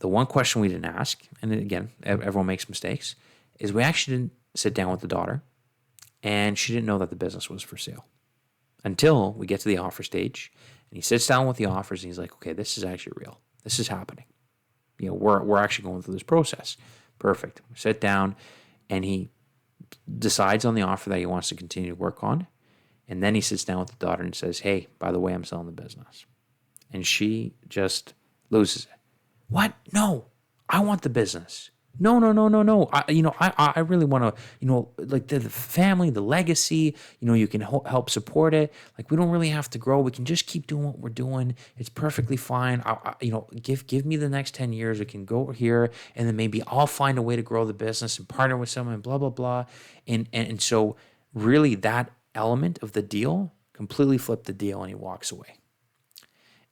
the one question we didn't ask, and again, everyone makes mistakes, is we actually didn't sit down with the daughter, and she didn't know that the business was for sale until we get to the offer stage. And he sits down with the offers, and he's like, okay, this is actually real. This is happening. We're actually going through this process. Perfect. We sit down, and he decides on the offer that he wants to continue to work on. And then he sits down with the daughter and says, hey, by the way, I'm selling the business. And she just loses it. What? No, I want the business. No, no, no, no, no. I really want to, like the family, the legacy, you can help support it. Like, we don't really have to grow. We can just keep doing what we're doing. It's perfectly fine. Give me the next 10 years. We can go here, and then maybe I'll find a way to grow the business and partner with someone, blah, blah, blah. And so really that element of the deal completely flipped the deal, and he walks away.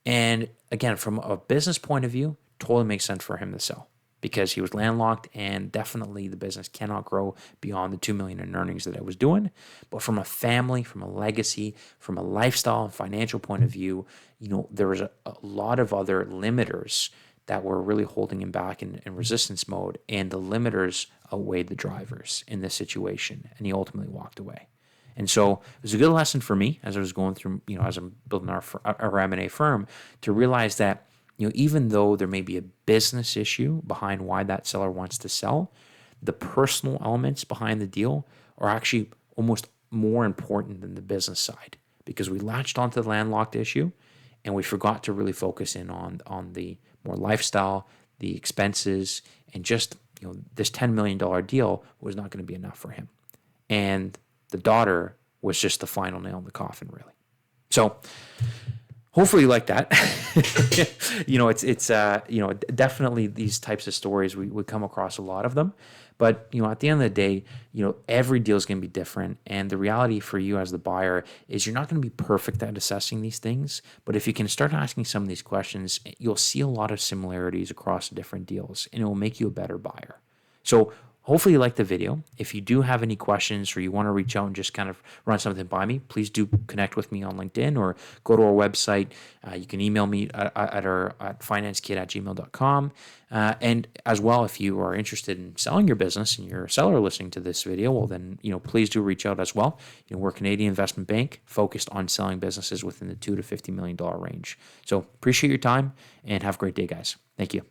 And again, from a business point of view, totally makes sense for him to sell because he was landlocked, and definitely the business cannot grow beyond the $2 million in earnings that I was doing. But from a family, from a legacy, from a lifestyle and financial point of view, there was a lot of other limiters that were really holding him back in resistance mode, and the limiters outweighed the drivers in this situation, and he ultimately walked away. And so it was a good lesson for me as I was going through, as I'm building our M&A firm, to realize that, even though there may be a business issue behind why that seller wants to sell, the personal elements behind the deal are actually almost more important than the business side, because we latched onto the landlocked issue and we forgot to really focus in on the more lifestyle, the expenses, and just, this $10 million deal was not going to be enough for him. And the daughter was just the final nail in the coffin, really. So hopefully you like that. It's definitely these types of stories, we would come across a lot of them. But, at the end of the day, every deal is going to be different. And the reality for you as the buyer is you're not going to be perfect at assessing these things. But if you can start asking some of these questions, you'll see a lot of similarities across the different deals, and it will make you a better buyer. So hopefully you liked the video. If you do have any questions, or you want to reach out and just kind of run something by me, please do connect with me on LinkedIn or go to our website. You can email me at financekid@gmail.com. And as well, if you are interested in selling your business and you're a seller listening to this video, well then, please do reach out as well. We're a Canadian investment bank focused on selling businesses within the $2 to $50 million range. So appreciate your time and have a great day, guys. Thank you.